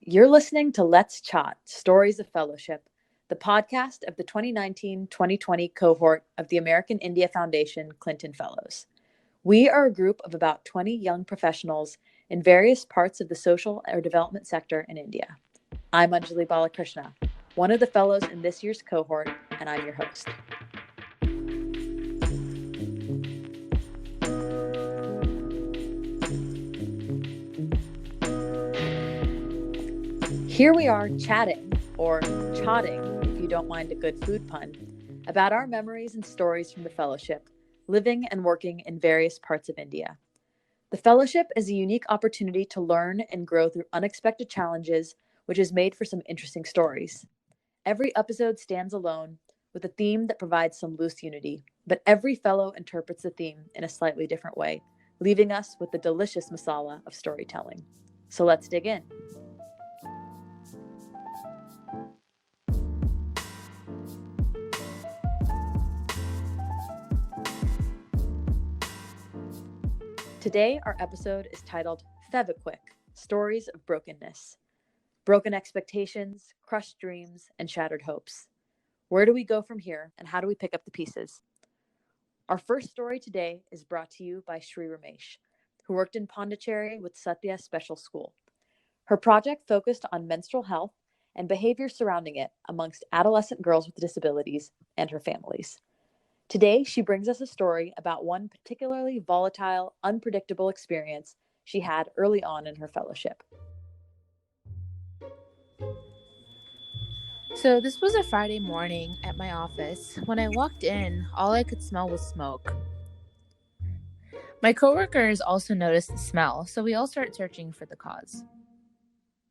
You're listening to Let's Chaat, Stories of Fellowship, the podcast of the 2019-2020 cohort of the American India Foundation Clinton Fellows. We are a group of about 20 young professionals in various parts of the social or development sector in India. I'm Anjali Balakrishna, one of the fellows in this year's cohort, and I'm your host. Here we are chatting, or chotting, if you don't mind a good food pun, about our memories and stories from the fellowship, living and working in various parts of India. The fellowship is a unique opportunity to learn and grow through unexpected challenges, which is made for some interesting stories. Every episode stands alone, with a theme that provides some loose unity, but every fellow interprets the theme in a slightly different way, leaving us with the delicious masala of storytelling. So let's dig in. Today, our episode is titled Fevikwik, Stories of Brokenness. Broken expectations, crushed dreams, and shattered hopes. Where do we go from here, and how do we pick up the pieces? Our first story today is brought to you by Ramesh, who worked in Pondicherry with Satya Special School. Her project focused on menstrual health and behavior surrounding it amongst adolescent girls with disabilities and her families. Today, she brings us a story about one particularly volatile, unpredictable experience she had early on in her fellowship. So this was a Friday morning at my office. When I walked in, all I could smell was smoke. My coworkers also noticed the smell, so we all started searching for the cause.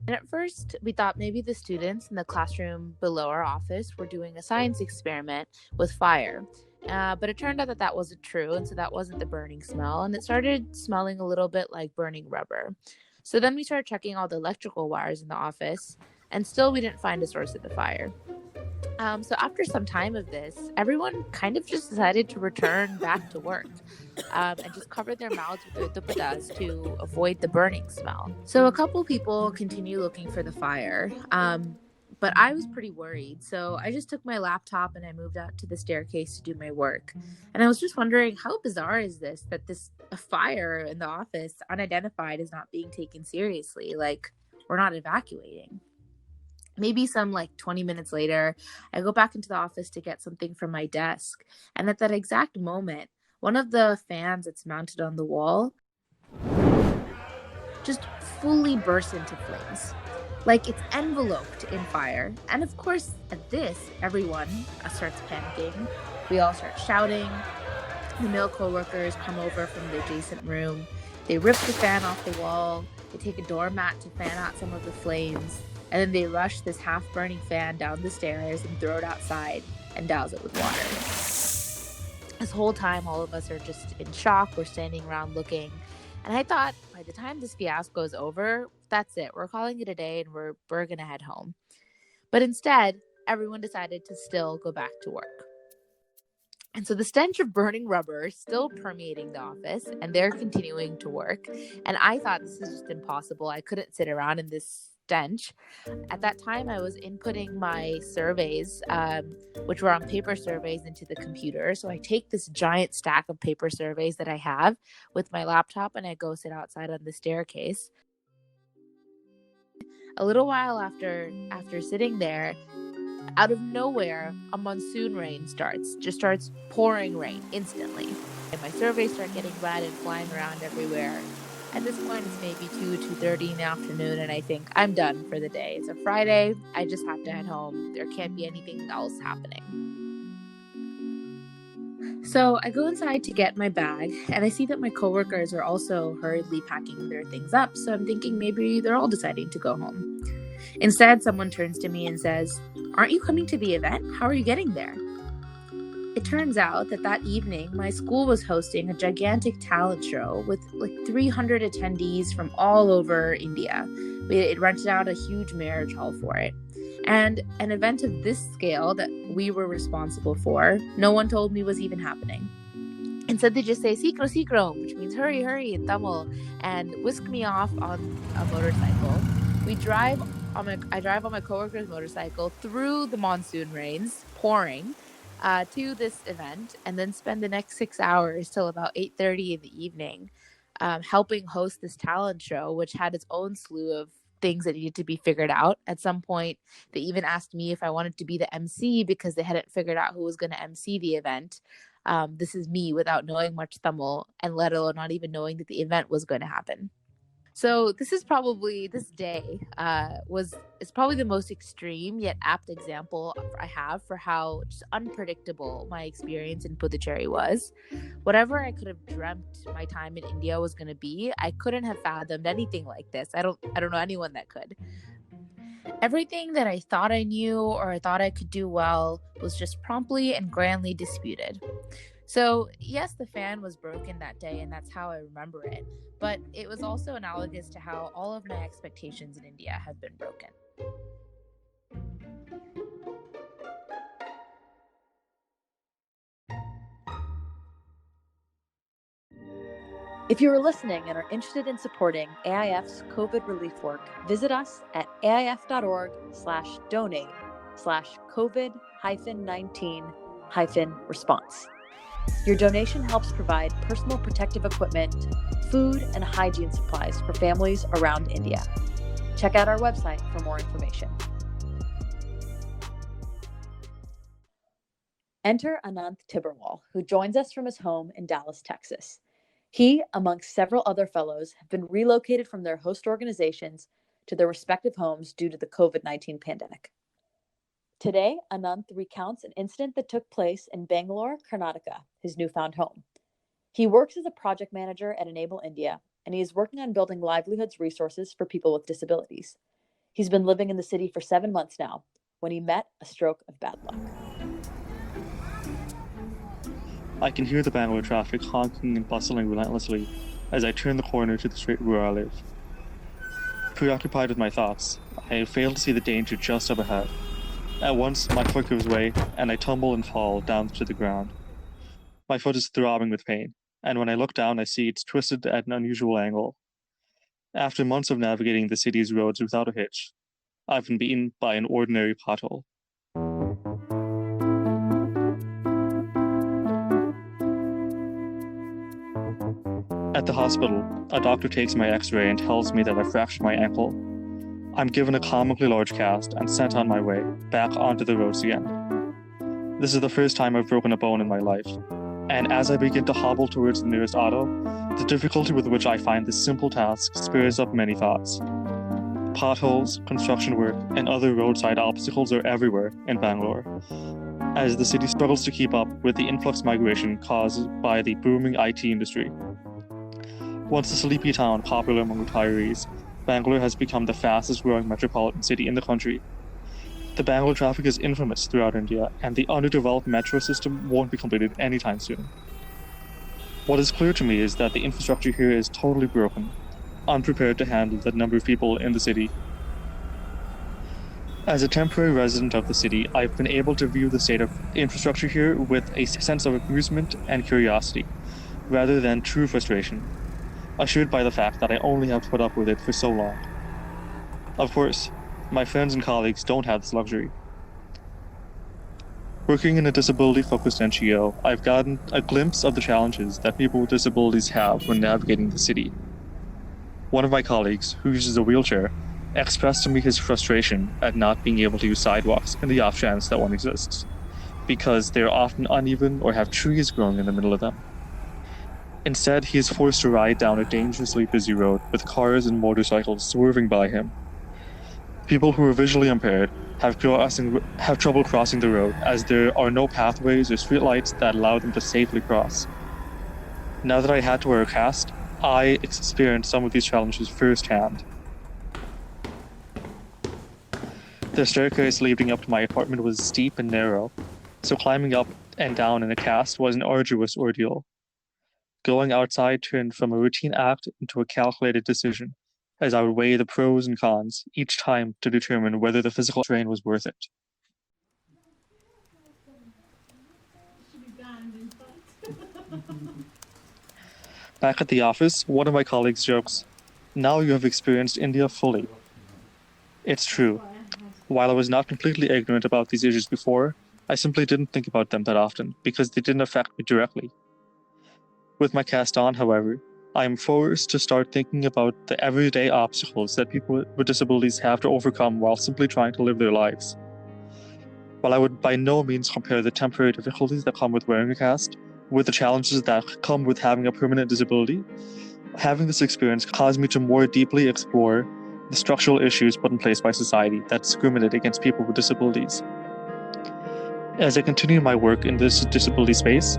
And at first, we thought maybe the students in the classroom below our office were doing a science experiment with fire. But it turned out that wasn't true, and so that wasn't the burning smell, and it started smelling a little bit like burning rubber. So then we started checking all the electrical wires in the office, and still we didn't find a source of the fire. So after some time of this, everyone kind of just decided to return back to work and just cover their mouths with their dupatas to avoid the burning smell. So a couple people continue looking for the fire, but I was pretty worried, so I just took my laptop and I moved out to the staircase to do my work. And I was just wondering, how bizarre is this, that this fire in the office, unidentified, is not being taken seriously? Like, we're not evacuating. Maybe some 20 minutes later, I go back into the office to get something from my desk. And at that exact moment, one of the fans that's mounted on the wall just fully bursts into flames. Like it's enveloped in fire. And of course, at this, everyone starts panicking. We all start shouting. The male coworkers come over from the adjacent room. They rip the fan off the wall. They take a doormat to fan out some of the flames. And then they rush this half-burning fan down the stairs and throw it outside and douse it with water. This whole time, all of us are just in shock. We're standing around looking. And I thought, by the time this fiasco is over, that's it. We're calling it a day and we're going to head home. But instead, everyone decided to still go back to work. And so the stench of burning rubber is still permeating the office, and they're continuing to work. And I thought, this is just impossible. I couldn't sit around in this stench. At that time, I was inputting my surveys, which were on paper surveys, into the computer. So I take this giant stack of paper surveys that I have with my laptop, and I go sit outside on the staircase. A little while after sitting there, out of nowhere, a monsoon rain starts pouring rain instantly. And my surveys start getting wet and flying around everywhere. At this point, it's maybe 2:30 in the afternoon, and I think I'm done for the day. It's a Friday. I just have to head home. There can't be anything else happening. So I go inside to get my bag, and I see that my coworkers are also hurriedly packing their things up. So I'm thinking maybe they're all deciding to go home. Instead, someone turns to me and says, "Aren't you coming to the event? How are you getting there?" It turns out that evening, my school was hosting a gigantic talent show with 300 attendees from all over India. It rented out a huge marriage hall for it. And an event of this scale that we were responsible for, no one told me was even happening. Instead, they just say, "Sikro, sikro," which means hurry, hurry in Tamil, and whisk me off on a motorcycle. We drive I drive on my coworker's motorcycle through the monsoon rains, pouring, to this event, and then spend the next 6 hours till about 8:30 in the evening, helping host this talent show, which had its own slew of things that needed to be figured out. At some point, they even asked me if I wanted to be the MC because they hadn't figured out who was going to MC the event. This is me without knowing much Tamil, and let alone not even knowing that the event was going to happen. So this day is probably the most extreme yet apt example I have for how just unpredictable my experience in Puducherry was. Whatever I could have dreamt my time in India was going to be, I couldn't have fathomed anything like this. I don't know anyone that could. Everything that I thought I knew or I thought I could do well was just promptly and grandly disputed. So, yes, the fan was broken that day, and that's how I remember it. But it was also analogous to how all of my expectations in India have been broken. If you are listening and are interested in supporting AIF's COVID relief work, visit us at aif.org/donate/COVID-19-response. Your donation helps provide personal protective equipment, food, and hygiene supplies for families around India. Check out our website for more information. Enter Anant Tibrewal, who joins us from his home in Dallas, Texas. He, amongst several other fellows, have been relocated from their host organizations to their respective homes due to the COVID-19 pandemic. Today, Anant recounts an incident that took place in Bangalore, Karnataka, his newfound home. He works as a project manager at Enable India, and he is working on building livelihoods resources for people with disabilities. He's been living in the city for 7 months now, when he met a stroke of bad luck. I can hear the Bangalore traffic honking and bustling relentlessly as I turn the corner to the street where I live. Preoccupied with my thoughts, I fail to see the danger just up ahead. At once, my foot gives way, and I tumble and fall down to the ground. My foot is throbbing with pain, and when I look down, I see it's twisted at an unusual angle. After months of navigating the city's roads without a hitch, I've been beaten by an ordinary pothole. At the hospital, a doctor takes my x-ray and tells me that I fractured my ankle. I'm given a comically large cast and sent on my way, back onto the roads again. This is the first time I've broken a bone in my life, and as I begin to hobble towards the nearest auto, the difficulty with which I find this simple task spurs up many thoughts. Potholes, construction work, and other roadside obstacles are everywhere in Bangalore, as the city struggles to keep up with the influx migration caused by the booming IT industry. Once a sleepy town popular among retirees, Bangalore has become the fastest growing metropolitan city in the country. The Bangalore traffic is infamous throughout India, and the underdeveloped metro system won't be completed anytime soon. What is clear to me is that the infrastructure here is totally broken, unprepared to handle the number of people in the city. As a temporary resident of the city, I've been able to view the state of infrastructure here with a sense of amusement and curiosity, rather than true frustration, assured by the fact that I only have to put up with it for so long. Of course, my friends and colleagues don't have this luxury. Working in a disability-focused NGO, I've gotten a glimpse of the challenges that people with disabilities have when navigating the city. One of my colleagues, who uses a wheelchair, expressed to me his frustration at not being able to use sidewalks in the off chance that one exists, because they are often uneven or have trees growing in the middle of them. Instead, he is forced to ride down a dangerously busy road with cars and motorcycles swerving by him. People who are visually impaired have trouble crossing the road, as there are no pathways or streetlights that allow them to safely cross. Now that I had to wear a cast, I experienced some of these challenges firsthand. The staircase leading up to my apartment was steep and narrow, so climbing up and down in a cast was an arduous ordeal. Going outside turned from a routine act into a calculated decision, as I would weigh the pros and cons each time to determine whether the physical strain was worth it. Back at the office, one of my colleagues jokes, "Now you have experienced India fully." It's true. While I was not completely ignorant about these issues before, I simply didn't think about them that often because they didn't affect me directly. With my cast on, however, I am forced to start thinking about the everyday obstacles that people with disabilities have to overcome while simply trying to live their lives. While I would by no means compare the temporary difficulties that come with wearing a cast with the challenges that come with having a permanent disability, having this experience caused me to more deeply explore the structural issues put in place by society that discriminate against people with disabilities. As I continue my work in this disability space,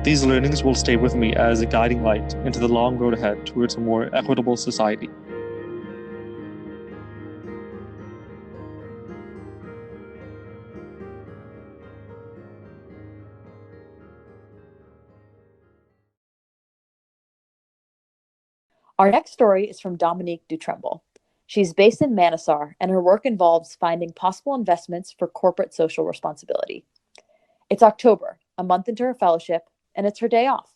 these learnings will stay with me as a guiding light into the long road ahead towards a more equitable society. Our next story is from Dominique DuTremble. She's based in Manasar, and her work involves finding possible investments for corporate social responsibility. It's October, a month into her fellowship, and it's her day off.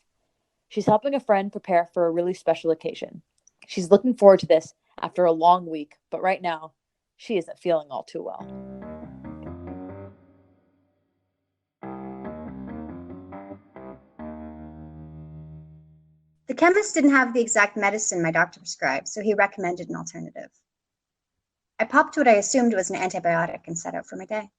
She's helping a friend prepare for a really special occasion. She's looking forward to this after a long week, but right now, she isn't feeling all too well. The chemist didn't have the exact medicine my doctor prescribed, so he recommended an alternative. I popped what I assumed was an antibiotic and set out for my day.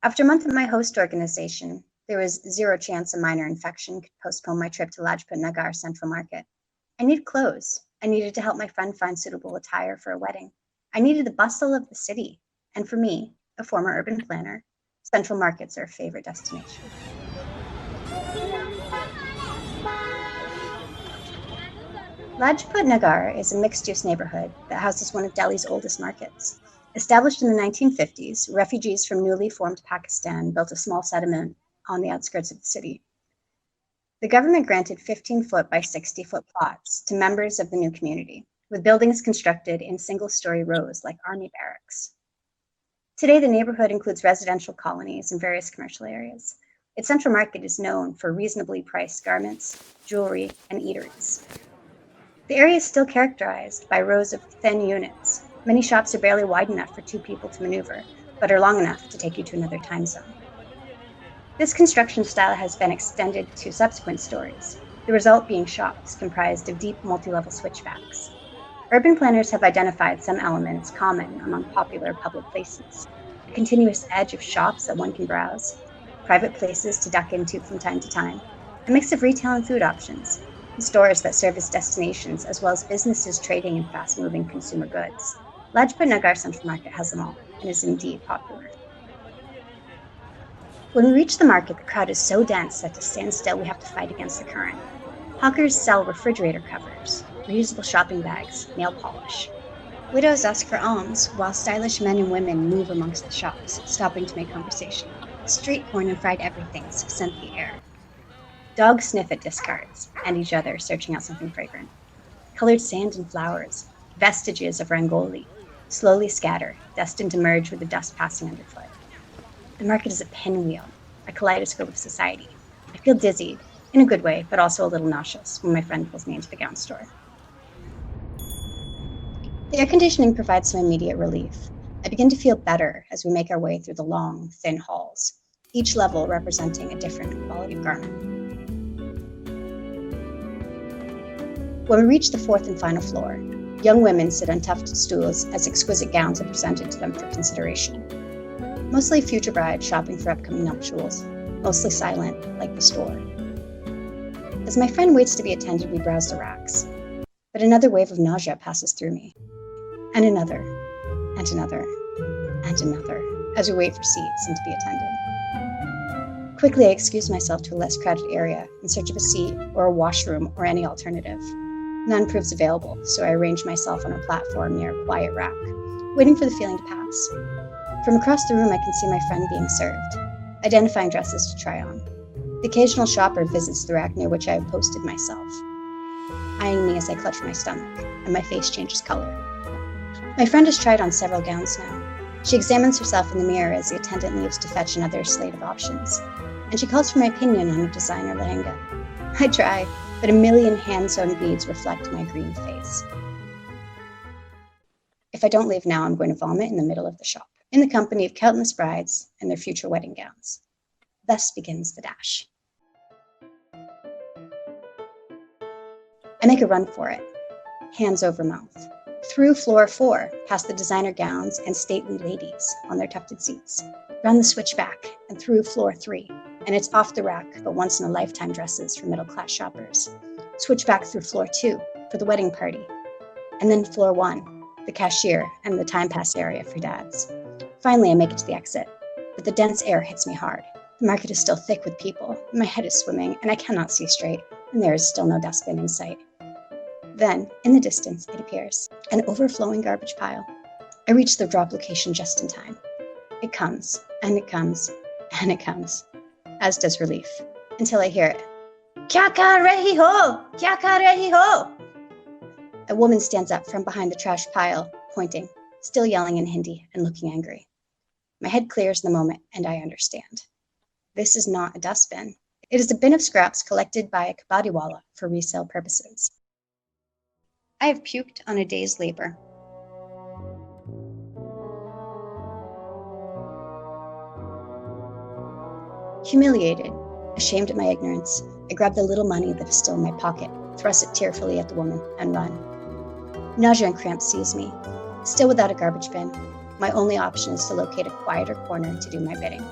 After a month at my host organization, there was zero chance a minor infection could postpone my trip to Lajpat Nagar Central Market. I needed clothes. I needed to help my friend find suitable attire for a wedding. I needed the bustle of the city. And for me, a former urban planner, Central Markets are a favorite destination. Lajpat Nagar is a mixed-use neighborhood that houses one of Delhi's oldest markets. Established in the 1950s, refugees from newly formed Pakistan built a small settlement on the outskirts of the city. The government granted 15-foot by 60-foot plots to members of the new community, with buildings constructed in single-story rows like army barracks. Today, the neighborhood includes residential colonies and various commercial areas. Its central market is known for reasonably priced garments, jewelry, and eateries. The area is still characterized by rows of thin units. Many shops are barely wide enough for two people to maneuver, but are long enough to take you to another time zone. This construction style has been extended to subsequent stories, the result being shops comprised of deep multi-level switchbacks. Urban planners have identified some elements common among popular public places: a continuous edge of shops that one can browse, private places to duck into from time to time, a mix of retail and food options, stores that serve as destinations, as well as businesses trading in fast-moving consumer goods. Lajpat Nagar Central Market has them all, and is indeed popular. When we reach the market, the crowd is so dense that to stand still, we have to fight against the current. Hawkers sell refrigerator covers, reusable shopping bags, nail polish. Widows ask for alms, while stylish men and women move amongst the shops, stopping to make conversation. Street corn and fried everythings scent the air. Dogs sniff at discards, and each other, searching out something fragrant. Colored sand and flowers, vestiges of Rangoli, slowly scatter, destined to merge with the dust passing underfoot. The market is a pinwheel, a kaleidoscope of society. I feel dizzy, in a good way, but also a little nauseous when my friend pulls me into the gown store. The air conditioning provides some immediate relief. I begin to feel better as we make our way through the long, thin halls, each level representing a different quality of garment. When we reach the fourth and final floor, young women sit on tufted stools as exquisite gowns are presented to them for consideration. Mostly future brides shopping for upcoming nuptials, mostly silent, like the store. As my friend waits to be attended, we browse the racks. But another wave of nausea passes through me. And another, and another, and another, as we wait for seats and to be attended. Quickly, I excuse myself to a less crowded area in search of a seat or a washroom or any alternative. None proves available, so I arrange myself on a platform near a quiet rack, waiting for the feeling to pass. From across the room, I can see my friend being served, identifying dresses to try on. The occasional shopper visits the rack near which I have posted myself, eyeing me as I clutch my stomach, and my face changes color. My friend has tried on several gowns now. She examines herself in the mirror as the attendant leaves to fetch another slate of options, and she calls for my opinion on a designer lehenga. I try, but a million hand-sewn beads reflect my green face. If I don't leave now, I'm going to vomit in the middle of the shop, in the company of countless brides and their future wedding gowns. Thus begins the dash. I make a run for it, hands over mouth. Through floor 4, past the designer gowns and stately ladies on their tufted seats. Round the switchback and through floor 3, and it's off the rack but once-in-a-lifetime dresses for middle-class shoppers. Switch back through floor 2 for the wedding party. And then floor 1, the cashier and the time pass area for dads. Finally, I make it to the exit, but the dense air hits me hard. The market is still thick with people, my head is swimming, and I cannot see straight, and there is still no dustbin in sight. Then, in the distance, it appears, an overflowing garbage pile. I reach the drop location just in time. It comes, and it comes, and it comes, as does relief, until I hear it. Kya kar rahi ho? Kya kar rahi ho? A woman stands up from behind the trash pile, pointing, still yelling in Hindi and looking angry. My head clears in the moment, and I understand. This is not a dustbin. It is a bin of scraps collected by a kabadiwala for resale purposes. I have puked on a day's labor. Humiliated, ashamed at my ignorance, I grab the little money that is still in my pocket, thrust it tearfully at the woman, and run. Nausea and cramps seize me. Still without a garbage bin, my only option is to locate a quieter corner to do my bidding.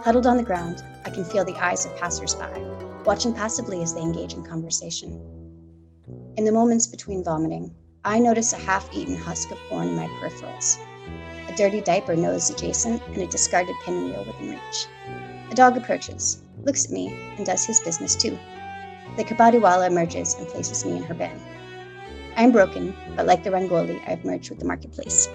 Huddled on the ground, I can feel the eyes of passers-by, watching passively as they engage in conversation. In the moments between vomiting, I notice a half-eaten husk of corn in my peripherals, a dirty diaper nose adjacent, and a discarded pinwheel within reach. A dog approaches, looks at me, and does his business too. The kabadiwala emerges and places me in her bin. I am broken, but like the Rangoli, I have merged with the marketplace.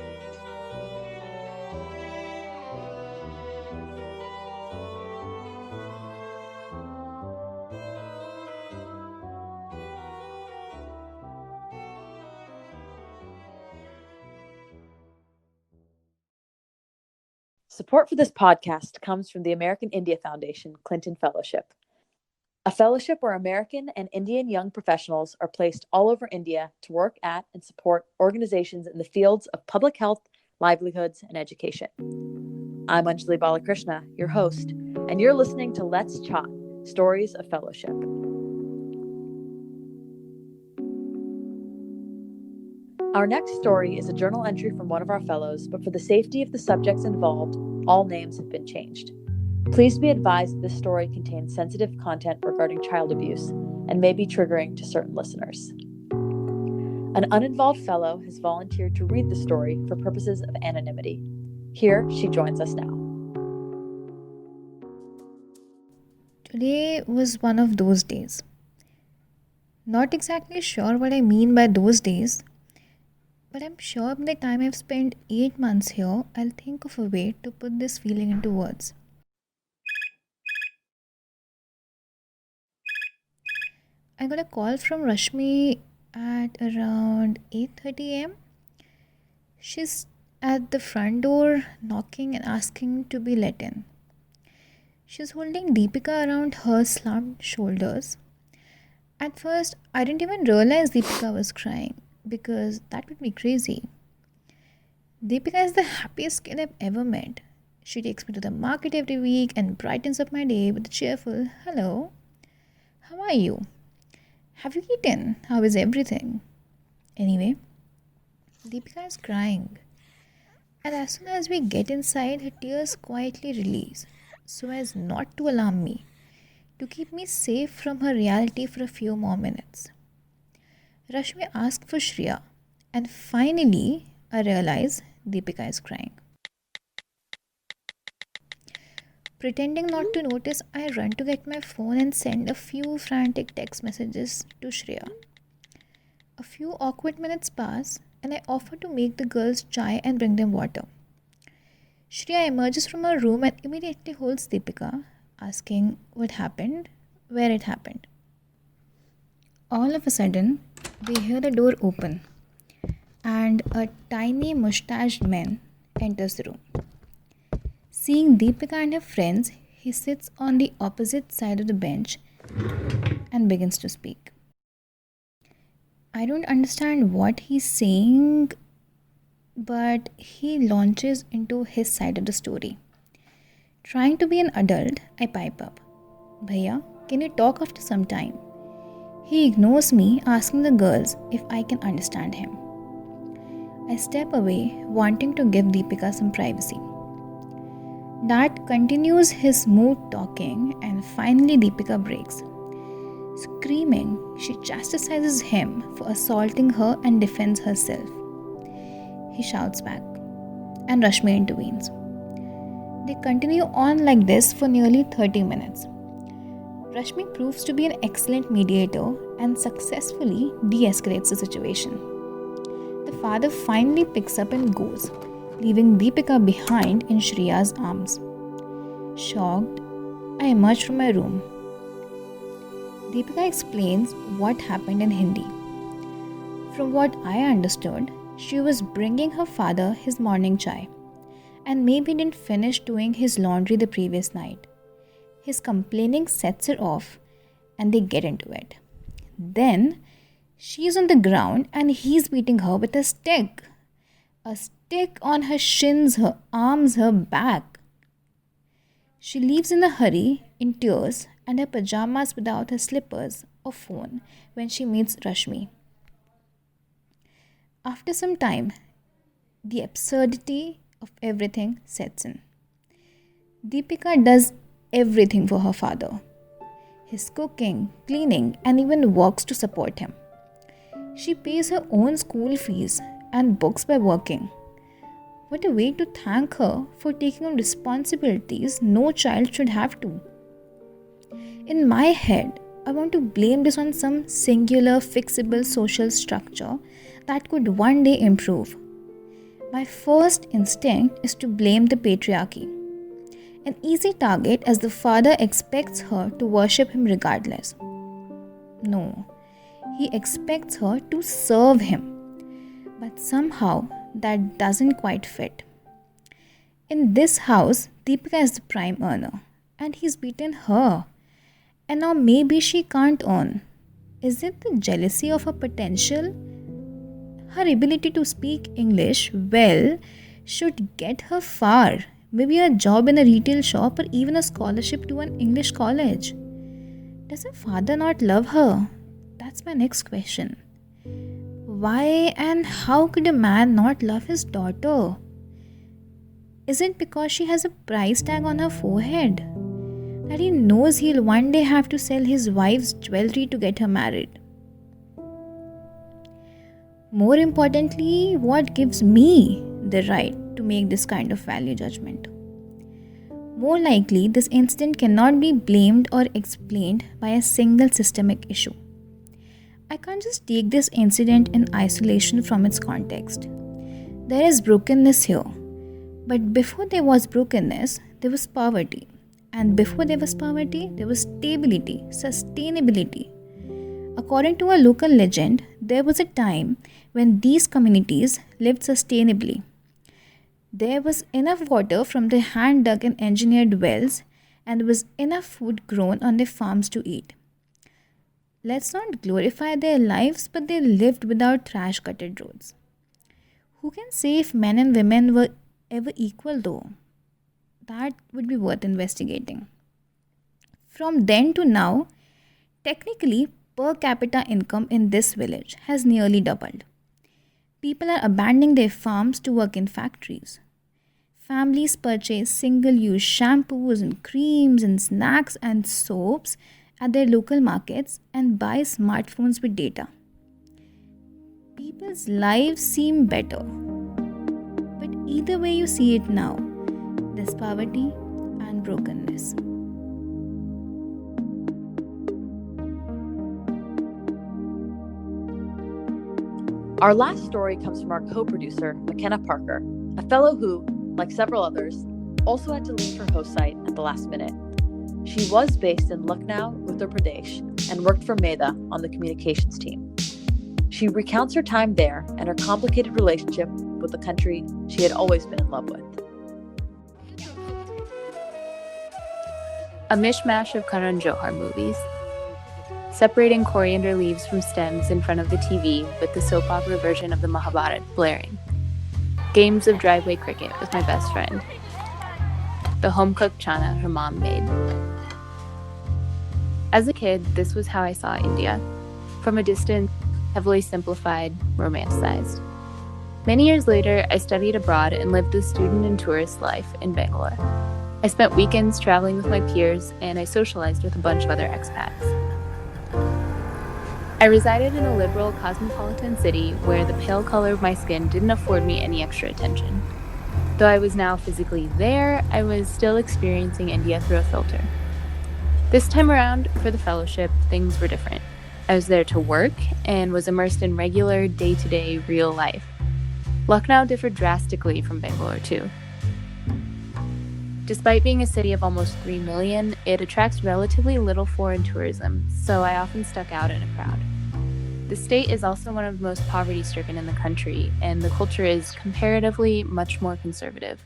Support for this podcast comes from the American India Foundation Clinton Fellowship, a fellowship where American and Indian young professionals are placed all over India to work at and support organizations in the fields of public health, livelihoods, and education. I'm Anjali Balakrishna, your host, and you're listening to Let's Chaat, Stories of Fellowship. Our next story is a journal entry from one of our fellows, but for the safety of the subjects involved, all names have been changed. Please be advised that this story contains sensitive content regarding child abuse and may be triggering to certain listeners. An uninvolved fellow has volunteered to read the story for purposes of anonymity. Here, she joins us now. Today was one of those days. Not exactly sure what I mean by those days, but I'm sure by the time I've spent 8 months here, I'll think of a way to put this feeling into words. I got a call from Rashmi at around 8:30 am. She's at the front door knocking and asking to be let in. She's holding Deepika around her slumped shoulders. At first, I didn't even realize Deepika was crying, because that would be crazy. Deepika is the happiest kid I've ever met. She takes me to the market every week and brightens up my day with a cheerful, "Hello, how are you? Have you eaten? How is everything?" Anyway, Deepika is crying. And as soon as we get inside, her tears quietly release, so as not to alarm me, to keep me safe from her reality for a few more minutes. Rashmi asked for Shreya, and finally I realize Deepika is crying. Pretending not to notice, I run to get my phone and send a few frantic text messages to Shreya. A few awkward minutes pass, and I offer to make the girls chai and bring them water. Shreya emerges from her room and immediately holds Deepika, asking what happened, where it happened. All of a sudden, we hear the door open, and a tiny mustached man enters the room. Seeing Deepika and her friends, he sits on the opposite side of the bench and begins to speak. I don't understand what he's saying. but he launches into his side of the story. Trying to be an adult, I pipe up. Bhaiya, can you talk after some time? He ignores me, asking the girls if I can understand him. I step away, wanting to give Deepika some privacy. Dad continues his smooth talking, and finally Deepika breaks. Screaming, she chastises him for assaulting her and defends herself. He shouts back, and Rashmi intervenes. They continue on like this for nearly 30 minutes. Rashmi proves to be an excellent mediator and successfully de-escalates the situation. The father finally picks up and goes, leaving Deepika behind in Shreya's arms. Shocked, I emerge from my room. Deepika explains what happened in Hindi. From what I understood, she was bringing her father his morning chai and maybe didn't finish doing his laundry the previous night. His complaining sets her off and they get into it. Then she's on the ground and he's beating her with a stick. A stick on her shins, her arms, her back. She leaves in a hurry, in tears, and her pajamas without her slippers or phone when she meets Rashmi. After some time, the absurdity of everything sets in. Deepika does everything for her father. His cooking, cleaning, and even works to support him. She pays her own school fees and books by working. What a way to thank her for taking on responsibilities no child should have to. In my head, I want to blame this on some singular, fixable social structure that could one day improve. My first instinct is to blame the patriarchy. An easy target as the father expects her to worship him regardless. No, he expects her to serve him. But somehow that doesn't quite fit. In this house, Deepika is the prime earner and he's beaten her. And now maybe she can't earn. Is it the jealousy of her potential? Her ability to speak English well should get her far. Maybe a job in a retail shop or even a scholarship to an English college. Does her father not love her? That's my next question. Why and how could a man not love his daughter? Is it because she has a price tag on her forehead? That he knows he'll one day have to sell his wife's jewelry to get her married? More importantly, what gives me the right to make this kind of value judgment? More likely, this incident cannot be blamed or explained by a single systemic issue. I can't just take this incident in isolation from its context. There is brokenness here. But before there was brokenness, there was poverty. And before there was poverty, there was stability, sustainability. According to a local legend, there was a time when these communities lived sustainably. There was enough water from the hand-dug and engineered wells, and there was enough food grown on their farms to eat. Let's not glorify their lives, but they lived without trash-gutted roads. Who can say if men and women were ever equal though? That would be worth investigating. From then to now, technically, per capita income in this village has nearly doubled. People are abandoning their farms to work in factories. Families purchase single-use shampoos and creams and snacks and soaps at their local markets and buy smartphones with data. People's lives seem better. But either way you see it now, there's poverty and brokenness. Our last story comes from our co-producer, McKenna Parker, a fellow who, like several others, also had to leave her host site at the last minute. She was based in Lucknow, Uttar Pradesh, and worked for Medha on the communications team. She recounts her time there and her complicated relationship with the country she had always been in love with. A mishmash of Karan Johar movies. Separating coriander leaves from stems in front of the TV with the soap opera version of the Mahabharata blaring. games of driveway cricket with my best friend, the home-cooked chana her mom made. As a kid, this was how I saw India. From a distance, heavily simplified, romanticized. Many years later, I studied abroad and lived the student and tourist life in Bangalore. I spent weekends traveling with my peers, and I socialized with a bunch of other expats. I resided in a liberal cosmopolitan city where the pale color of my skin didn't afford me any extra attention. Though I was now physically there, I was still experiencing India through a filter. This time around, for the fellowship, things were different. I was there to work and was immersed in regular, day-to-day, real life. Lucknow differed drastically from Bangalore, too. Despite being a city of almost 3 million, it attracts relatively little foreign tourism, so I often stuck out in a crowd. The state is also one of the most poverty-stricken in the country, and the culture is comparatively much more conservative,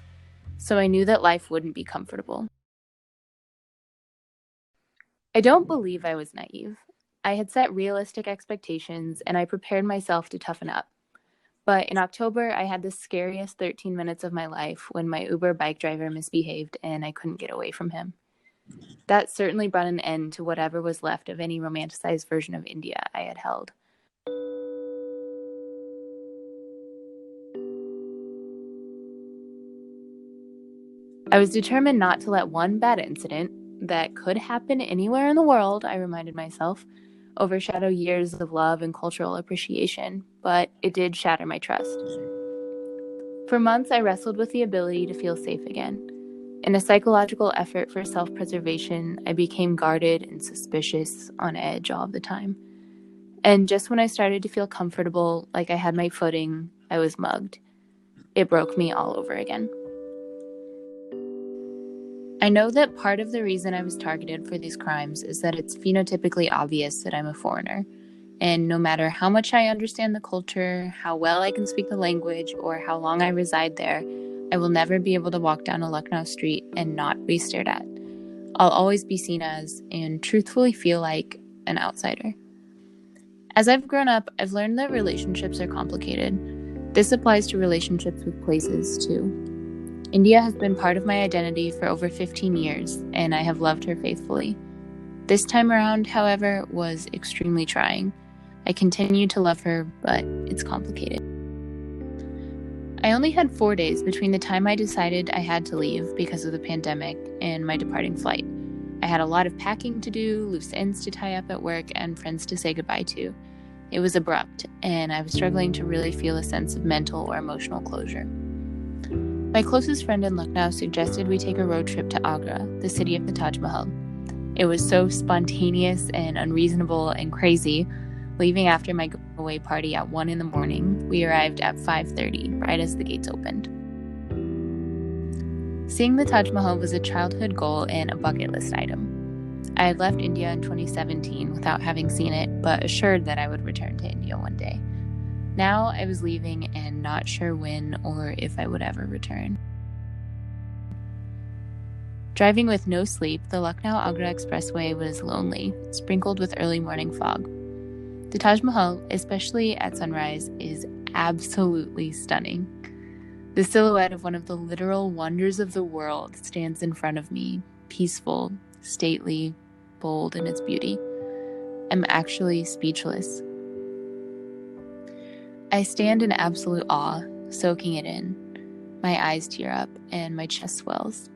so I knew that life wouldn't be comfortable. I don't believe I was naive. I had set realistic expectations, and I prepared myself to toughen up. But in October, I had the scariest 13 minutes of my life when my Uber bike driver misbehaved and I couldn't get away from him. That certainly brought an end to whatever was left of any romanticized version of India I had held. I was determined not to let one bad incident that could happen anywhere in the world, I reminded myself, overshadow years of love and cultural appreciation, but it did shatter my trust. For months, I wrestled with the ability to feel safe again. In a psychological effort for self-preservation, I became guarded and suspicious, on edge all the time. And just when I started to feel comfortable, like I had my footing, I was mugged. It broke me all over again. I know that part of the reason I was targeted for these crimes is that it's phenotypically obvious that I'm a foreigner. And no matter how much I understand the culture, how well I can speak the language, or how long I reside there, I will never be able to walk down a Lucknow street and not be stared at. I'll always be seen as, and truthfully feel like, an outsider. As I've grown up, I've learned that relationships are complicated. This applies to relationships with places, too. India has been part of my identity for over 15 years, and I have loved her faithfully. This time around, however, was extremely trying. I continue to love her, but it's complicated. I only had 4 days between the time I decided I had to leave because of the pandemic and my departing flight. I had a lot of packing to do, loose ends to tie up at work, and friends to say goodbye to. It was abrupt, and I was struggling to really feel a sense of mental or emotional closure. My closest friend in Lucknow suggested we take a road trip to Agra, the city of the Taj Mahal. It was so spontaneous and unreasonable and crazy. Leaving after my going-away party at 1 a.m, we arrived at 5:30, right as the gates opened. Seeing the Taj Mahal was a childhood goal and a bucket list item. I had left India in 2017 without having seen it, but assured that I would return to India one day. Now I was leaving and not sure when or if I would ever return. Driving with no sleep, the Lucknow-Agra Expressway was lonely, sprinkled with early morning fog. The Taj Mahal, especially at sunrise, is absolutely stunning. The silhouette of one of the literal wonders of the world stands in front of me, peaceful, stately, bold in its beauty. I'm actually speechless. I stand in absolute awe, soaking it in. My eyes tear up and my chest swells.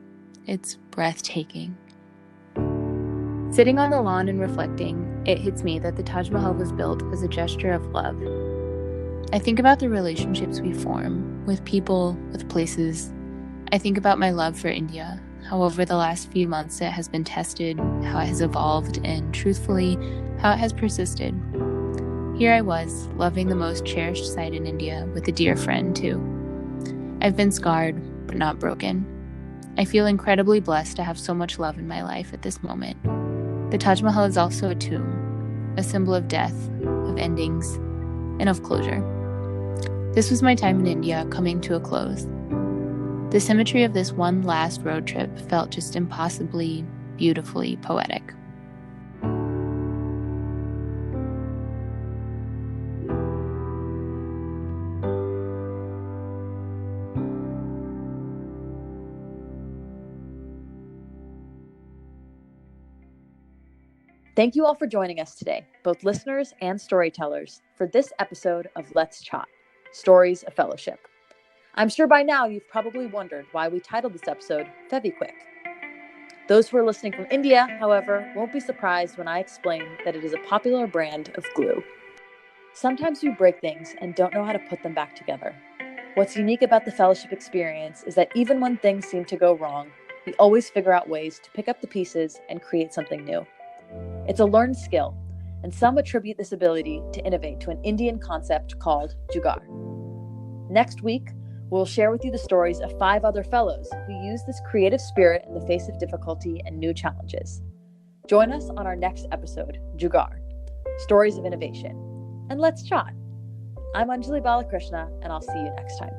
It's breathtaking. Sitting on the lawn and reflecting, it hits me that the Taj Mahal was built as a gesture of love. I think about the relationships we form with people, with places. I think about my love for India, how over the last few months it has been tested, how it has evolved, and truthfully, how it has persisted. Here I was, loving the most cherished site in India with a dear friend, too. I've been scarred, but not broken. I feel incredibly blessed to have so much love in my life at this moment. The Taj Mahal is also a tomb, a symbol of death, of endings, and of closure. This was my time in India coming to a close. The symmetry of this one last road trip felt just impossibly, beautifully poetic. Thank you all for joining us today, both listeners and storytellers, for this episode of Let's Chaat, Stories of Fellowship. I'm sure by now you've probably wondered why we titled this episode Fevikwik. Those who are listening from India, however, won't be surprised when I explain that it is a popular brand of glue. Sometimes we break things and don't know how to put them back together. What's unique about the fellowship experience is that even when things seem to go wrong, we always figure out ways to pick up the pieces and create something new. It's a learned skill, and some attribute this ability to innovate to an Indian concept called jugaad. Next week, we'll share with you the stories of 5 other fellows who use this creative spirit in the face of difficulty and new challenges. Join us on our next episode, Jugaad, Stories of Innovation. And let's chat. I'm Anjali Balakrishna, and I'll see you next time.